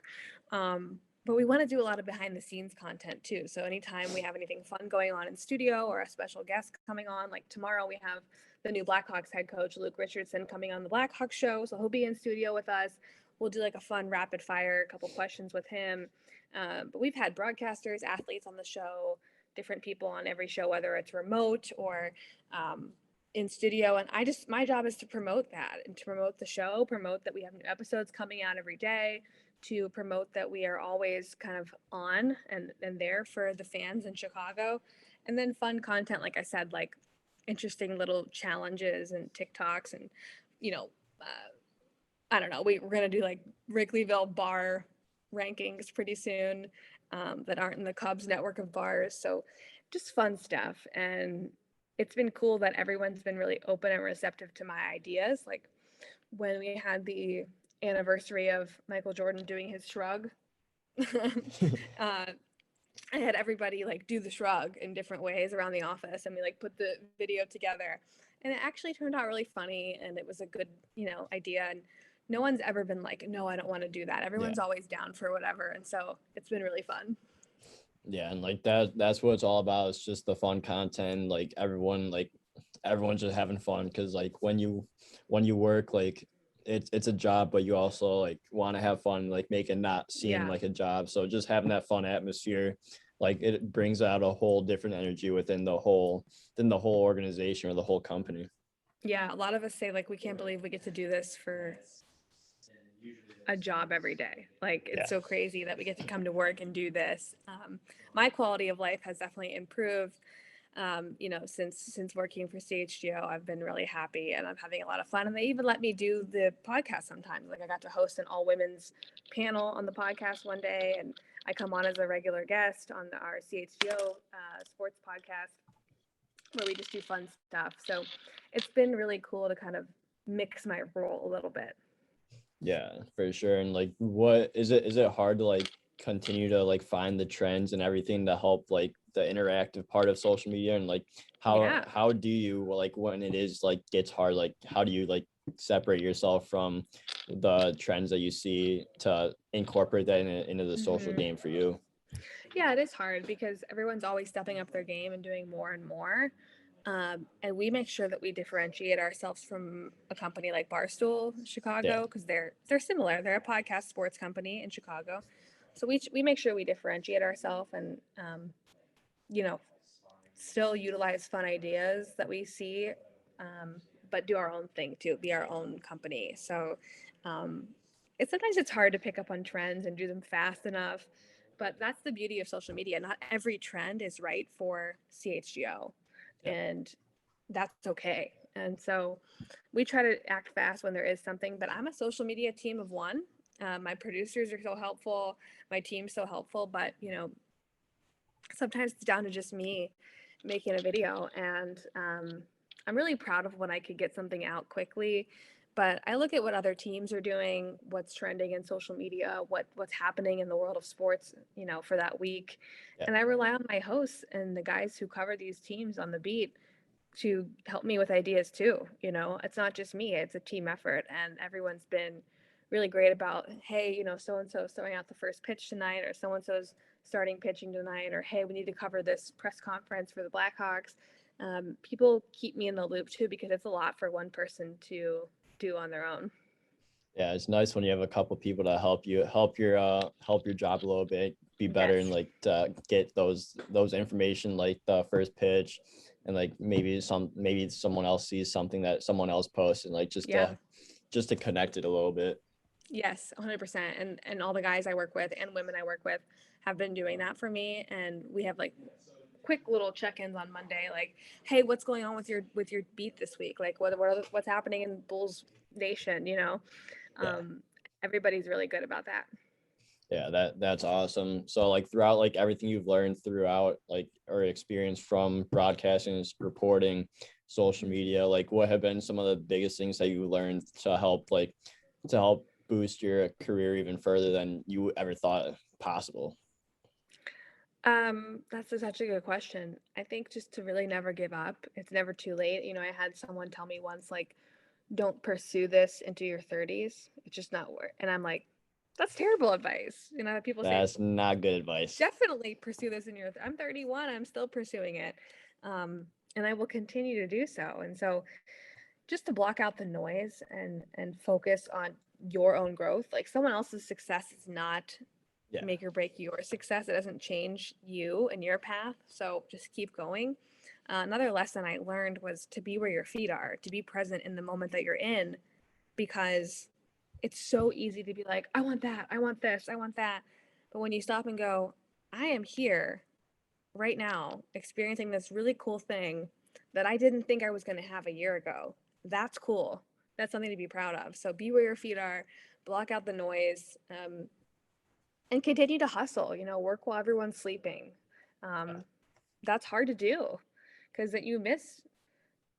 But we want to do a lot of behind the scenes content too. So anytime we have anything fun going on in studio or a special guest coming on, like tomorrow we have the new Blackhawks head coach Luke Richardson coming on the Blackhawks show, so he'll be in studio with us. We'll do like a fun rapid fire, a couple questions with him. But we've had broadcasters, athletes on the show, different people on every show, whether it's remote or um, in studio. And my job is to promote that and to promote the show, promote that we have new episodes coming out every day, to promote that we are always kind of on and there for the fans in Chicago. And then fun content, like I said, like interesting little challenges and TikToks and, you know, I don't know, we're going to do like Wrigleyville bar rankings pretty soon that aren't in the Cubs network of bars. So just fun stuff. And it's been cool that everyone's been really open and receptive to my ideas. Like when we had the anniversary of Michael Jordan doing his shrug, uh, I had everybody like do the shrug in different ways around the office, and we like put the video together, and it actually turned out really funny, and it was a good, idea. And no one's ever been like, no, I don't want to do that. Yeah. Everyone's always down for whatever, and so it's been really fun. Yeah, and like that's what it's all about. It's just the fun content. Everyone's just having fun because like when you work, like it's a job, but you also like want to have fun, like make it not seem Yeah. like a job. So just having that fun atmosphere, like it brings out a whole different energy within the whole organization or the whole company. Yeah, a lot of us say like we can't believe we get to do this for a job every day. Like Yeah. it's so crazy that we get to come to work and do this. My quality of life has definitely improved. Since working for CHGO, I've been really happy and I'm having a lot of fun. And they even let me do the podcast sometimes. Like I got to host an all women's panel on the podcast one day, and I come on as a regular guest on our CHGO sports podcast where we just do fun stuff. So it's been really cool to kind of mix my role a little bit. Yeah, for sure. And like what is it hard to like continue to like find the trends and everything to help like the interactive part of social media, and like Yeah. how do you like when it is like gets hard, like how do you like separate yourself from the trends that you see to incorporate that into the social game for you? Yeah, it is hard because everyone's always stepping up their game and doing more and more. And we make sure that we differentiate ourselves from a company like Barstool Yeah. Chicago because they're similar. They're a podcast sports company in Chicago, so we make sure we differentiate ourselves and you know still utilize fun ideas that we see, but do our own thing too. Be our own company. So um, it's hard to pick up on trends and do them fast enough. But that's the beauty of social media. Not every trend is right for CHGO, Yeah. and that's okay. And so we try to act fast when there is something. But I'm a social media team of one. My producers are so helpful. My team's so helpful. But sometimes it's down to just me making a video, and I'm really proud of when I could get something out quickly. But I look at what other teams are doing, what's trending in social media, what's happening in the world of sports, for that week. Yeah. And I rely on my hosts and the guys who cover these teams on the beat to help me with ideas too. It's not just me, it's a team effort, and everyone's been really great about, hey, so and so throwing out the first pitch tonight, or so and so's starting pitching tonight, or hey, we need to cover this press conference for the Blackhawks. People keep me in the loop too because it's a lot for one person to do on their own. Yeah, it's nice when you have a couple people to help your job a little bit be better, Yes. and like to get those information like the first pitch, and like maybe someone else sees something that someone else posts, and like Yeah. just to connect it a little bit. Yes, 100%. And all the guys I work with and women I work with have been doing that for me. And we have like quick little check-ins on Monday, like, hey, what's going on with your beat this week? Like, what's happening in Bulls Nation? Yeah. Um, everybody's really good about that. Yeah, that's awesome. So like throughout like everything you've learned throughout like or experienced from broadcasting, reporting, social media, like what have been some of the biggest things that you learned to help boost your career even further than you ever thought possible? That's such a good question. I think just to really never give up. It's never too late. I had someone tell me once, like, don't pursue this into your 30s. It's just not worth. And I'm like, that's terrible advice. People say That's not good advice. definitely pursue this in your. I'm 31. I'm still pursuing it, and I will continue to do so. And so, just to block out the noise and focus on your own growth. Like someone else's success is not Yeah. make or break your success. It doesn't change you and your path. So just keep going. Another lesson I learned was to be where your feet are, to be present in the moment that you're in, because it's so easy to be like, I want that, I want this, I want that. But when you stop and go, I am here right now experiencing this really cool thing that I didn't think I was going to have a year ago. That's cool. That's something to be proud of. So be where your feet are, block out the noise, and continue to hustle, work while everyone's sleeping. Yeah. That's hard to do because you miss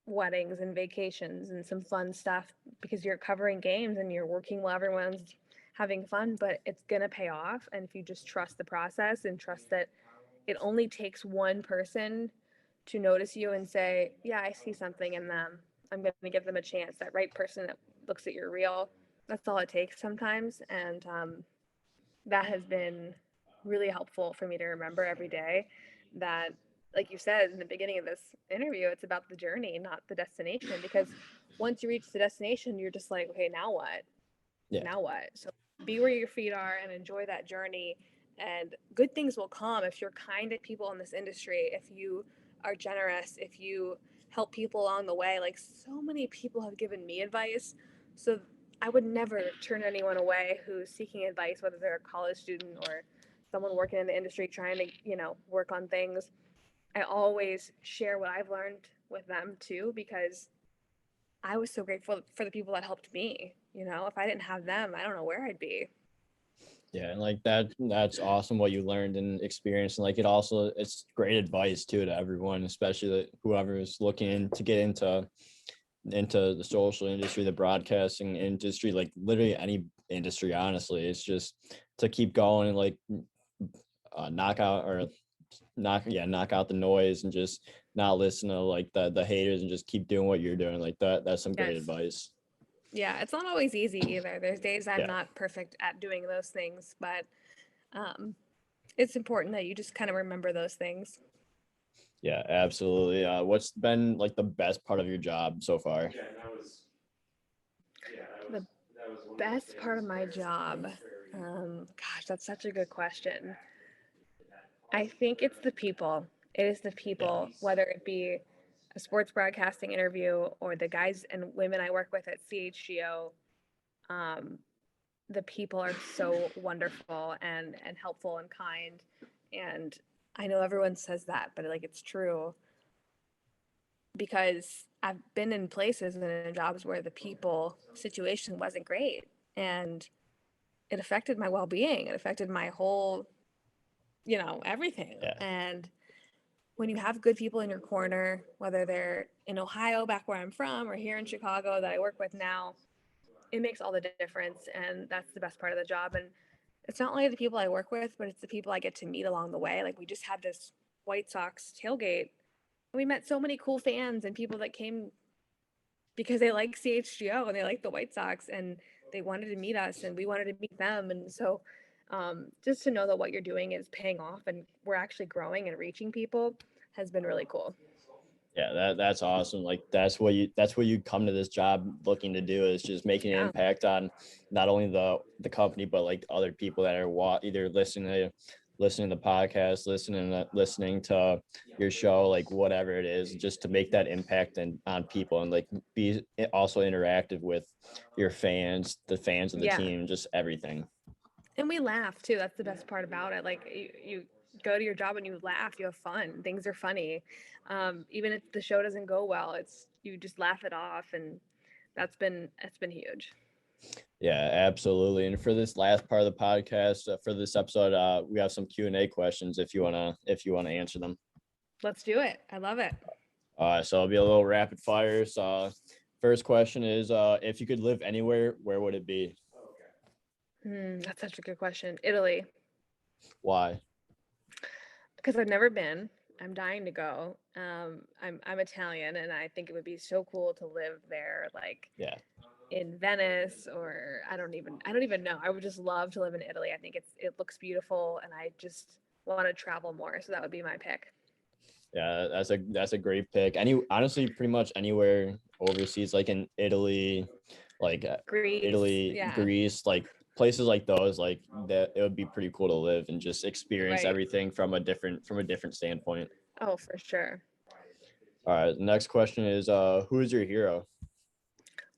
weddings and vacations and some fun stuff because you're covering games and you're working while everyone's having fun, but it's going to pay off. And if you just trust the process and trust that it only takes one person to notice you and say, yeah, I see something in them, I'm going to give them a chance. That right person that looks at your reel, that's all it takes sometimes. And that has been really helpful for me to remember every day that, like you said in the beginning of this interview, it's about the journey, not the destination. Because once you reach the destination, you're just like, okay, now what? Yeah. Now what? So be where your feet are and enjoy that journey. And good things will come if you're kind to people in this industry, if you are generous, if you help people along the way. Like, so many people have given me advice. So I would never turn anyone away who's seeking advice, whether they're a college student or someone working in the industry trying to, work on things. I always share what I've learned with them too, because I was so grateful for the people that helped me. If I didn't have them, I don't know where I'd be. Yeah, and like that's awesome what you learned and experienced. And like it's great advice too to everyone, especially whoever is looking to get into the social industry, the broadcasting industry, like literally any industry, honestly. It's just to keep going and like knock out or knock out the noise and just not listen to like the haters and just keep doing what you're doing. Like that's some great Yes. advice. Yeah, it's not always easy either. There's days I'm Yeah. not perfect at doing those things, but um, it's important that you just kind of remember those things. Yeah, absolutely. What's been like the best part of your job so far? The best part of my job, gosh, that's such a good question. I think it's the people. It is the Yeah. people, whether it be a sports broadcasting interview or the guys and women I work with at CHGO. Um, the people are so wonderful and helpful and kind. And I know everyone says that, but like it's true because I've been in places and in jobs where the people situation wasn't great and it affected my well-being. It affected my whole, everything. Yeah. And when you have good people in your corner, whether they're in Ohio, back where I'm from, or here in Chicago that I work with now, it makes all the difference. And that's the best part of the job. And it's not only the people I work with, but it's the people I get to meet along the way. Like, we just had this White Sox tailgate. We met so many cool fans and people that came because they like CHGO and they like the White Sox and they wanted to meet us and we wanted to meet them. And so just to know that what you're doing is paying off and we're actually growing and reaching people has been really cool. Yeah, that's awesome. Like that's what you come to this job looking to do, is just making an Yeah. impact on not only the company but like other people that are either listening to the podcast, listening to your show, like whatever it is, just to make that impact and on people and like be also interactive with your fans, the fans of the Yeah. team, just everything. And we laugh too. That's the best part about it. Like, you go to your job and you laugh, you have fun. Things are funny. Even if the show doesn't go well, you just laugh it off. And it's been huge. Yeah, absolutely. And for this last part of the podcast, for this episode, we have some Q&A questions if you wanna answer them. Let's do it. I love it. So it'll be a little rapid fire. So first question is, if you could live anywhere, where would it be? That's such a good question. Italy, Why? because I've never been. I'm dying to go. I'm Italian, and I think it would be so cool to live there, like Yeah. in Venice, or I don't even know. I would just love to live in Italy. I think it looks beautiful, and I just want to travel more. So that would be my pick. Yeah, that's a great pick. Honestly, pretty much anywhere overseas, like in Italy, like Greece, Italy, yeah, Greece, like places like those, like that, it would be pretty cool to live and just experience right. everything from a different standpoint. Oh, for sure. All right, the next question is, who is your hero?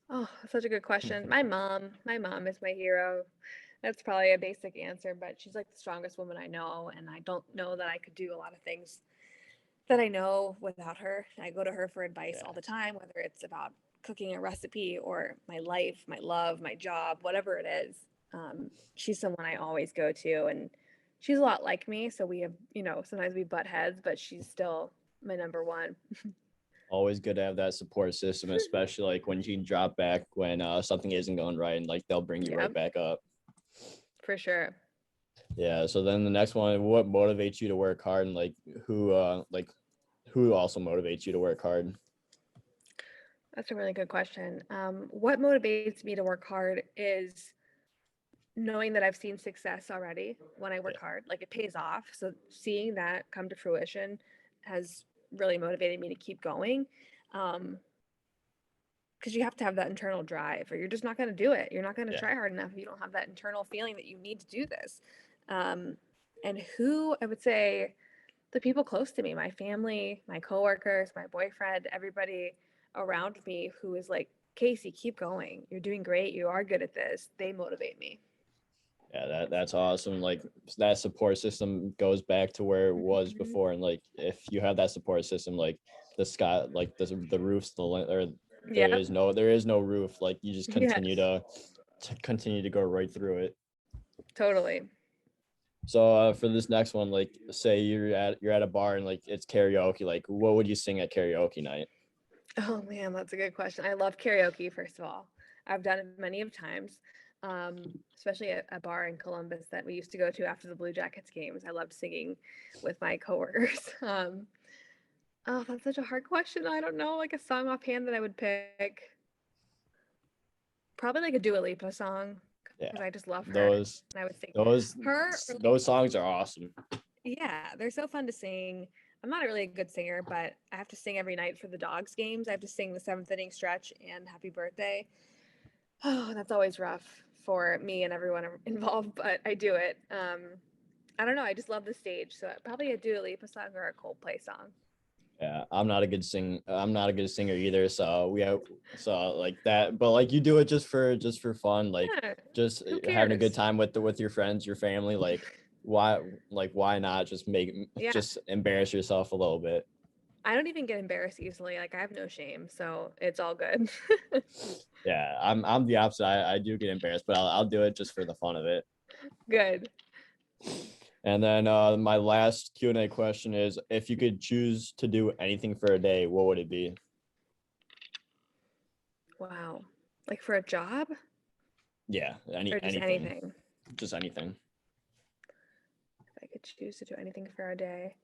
Oh, such a good question. My mom. My mom is my hero. That's probably a basic answer, but she's like the strongest woman I know, and I don't know that I could do a lot of things that I know without her. I go to her for advice Yeah. all the time, whether it's about cooking a recipe or my life, my love, my job, whatever it is. She's someone I always go to, and she's a lot like me. So we have, sometimes we butt heads, but she's still my number one. Always good to have that support system, especially like when you can drop back when something isn't going right, and like they'll bring you right Yep, back up. for sure. Yeah. So then the next one, what motivates you to work hard, and who also motivates you to work hard? That's a really good question. What motivates me to work hard is knowing that I've seen success already when I work hard. Like, it pays off. So seeing that come to fruition has really motivated me to keep going. Because you have to have that internal drive, or you're just not going to do it. You're not going to Yeah. try hard enough if you don't have that internal feeling that you need to do this. And who I would say, the people close to me, my family, my coworkers, my boyfriend, everybody around me who is like, Kacy, keep going. You're doing great. You are good at this. They motivate me. Yeah, that's awesome. Like that support system goes back to where it was Mhm. before, and like if you have that support system, like the sky, like the roof's or Yep. there is no roof. Like you just continue Yes, to go right through it. totally. So for this next one, like say you're at a bar and like it's karaoke, like what would you sing at karaoke night? Oh man, that's a good question. I love karaoke, first of all. I've done it many of times, especially at a bar in Columbus that we used to go to after the Blue Jackets games. I loved singing with my coworkers. Oh, that's such a hard question. I don't know, like a song offhand that I would pick. Probably like a Dua Lipa song, because Yeah, I just love her. those And I would sing those her. Or like, those songs are awesome. yeah, they're so fun to sing. I'm not really a good singer, but I have to sing every night for the Dogs games. I have to sing the seventh inning stretch and Happy Birthday. Oh, that's always rough for me and everyone involved, but I do it. I don't know. I just love the stage. So probably a Dua Lipa song or a Coldplay song. Yeah, I'm not a good singer either. So we have like that, but like you do it just for fun, like Yeah, just who having a good cares? time with your friends, your family. Why why not Yeah, just embarrass yourself a little bit? I don't even get embarrassed easily. Like, I have no shame, so it's all good. Yeah, I'm the opposite. I do get embarrassed, but I'll do it just for the fun of it. Good. And then my last Q&A question is, if you could choose to do anything for a day, what would it be? Wow. Like, for a job Yeah, or just anything, anything? just anything. If I could choose to do anything for a day,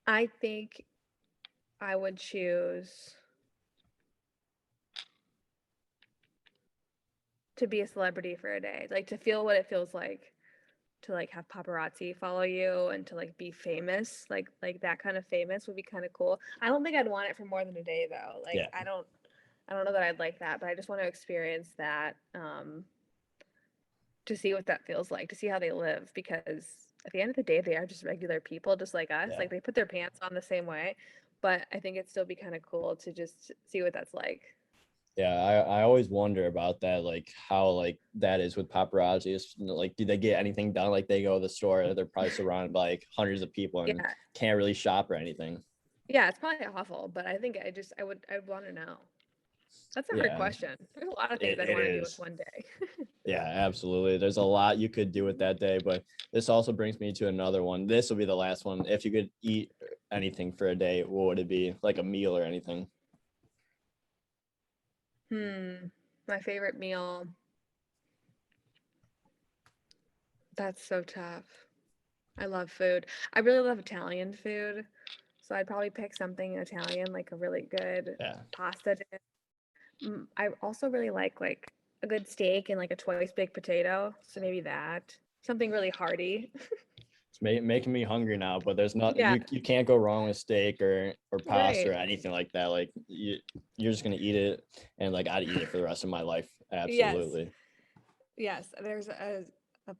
I think I would choose to be a celebrity for a day, like to feel what it feels like to like have paparazzi follow you and to like be famous, like that kind of famous would be kind of cool. I don't think I'd want it for more than a day though. Like, Yeah, I don't know that I'd like that, but I just want to experience that, to see what that feels like, to see how they live, because at the end of the day they are just regular people just like us. yeah. Like, they put their pants on the same way, but I think it'd still be kind of cool to just see what that's like. Yeah, I always wonder about that, like how like that is with paparazzi. Like, do they get anything done? Like they go to the store, they're probably surrounded by like hundreds of people and Yeah. can't really shop or anything. Yeah, it's probably awful, but I think I'd want to know. That's a hard Yeah, question. There's a lot of things I'd it want to do with is. one day. Yeah, absolutely. There's a lot you could do with that day, but this also brings me to another one. This will be the last one. If you could eat anything for a day, what would it be? Like a meal or anything? My favorite meal. That's so tough. I love food. I really love Italian food. So I'd probably pick something Italian, like a really good Yeah. pasta dish. I also really like a good steak and like a twice baked potato. So maybe that. Something really hearty. It's making me hungry now, but there's not Yeah, you can't go wrong with steak or pasta or right. anything like that. Like you're just gonna eat it, and like I'd eat it for the rest of my life. Yes. Absolutely. Yes. There's a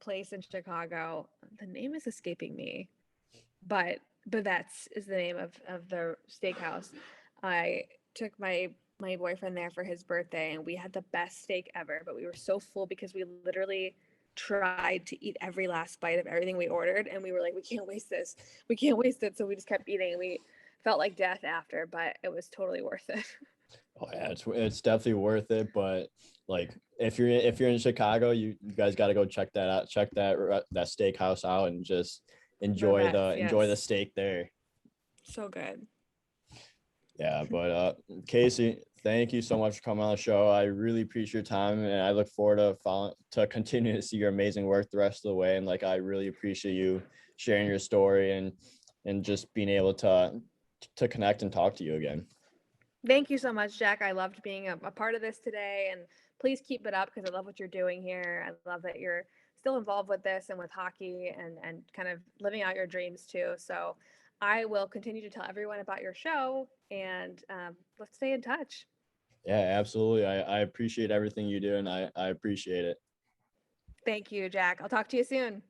place in Chicago. The name is escaping me, but Babette's is the name of the steakhouse. I took my boyfriend there for his birthday, and we had the best steak ever, but we were so full because we literally tried to eat every last bite of everything we ordered, and we were like, we can't waste this. We can't waste it. So we just kept eating, and we felt like death after, but it was totally worth it. Oh yeah, it's definitely worth it. But like if you're in Chicago, you guys got to go check that out. Check that steakhouse out and just The best, enjoy the yes. steak there. So good. Yeah, but Kacy, thank you so much for coming on the show. I really appreciate your time, and I look forward to continue to see your amazing work the rest of the way. And like, I really appreciate you sharing your story and just being able to connect and talk to you again. Thank you so much, Jack. I loved being a part of this today, and please keep it up because I love what you're doing here. I love that you're still involved with this and with hockey and kind of living out your dreams too. So I will continue to tell everyone about your show, and let's stay in touch. Yeah, absolutely. I appreciate everything you do, and I appreciate it. Thank you, Jack. I'll talk to you soon.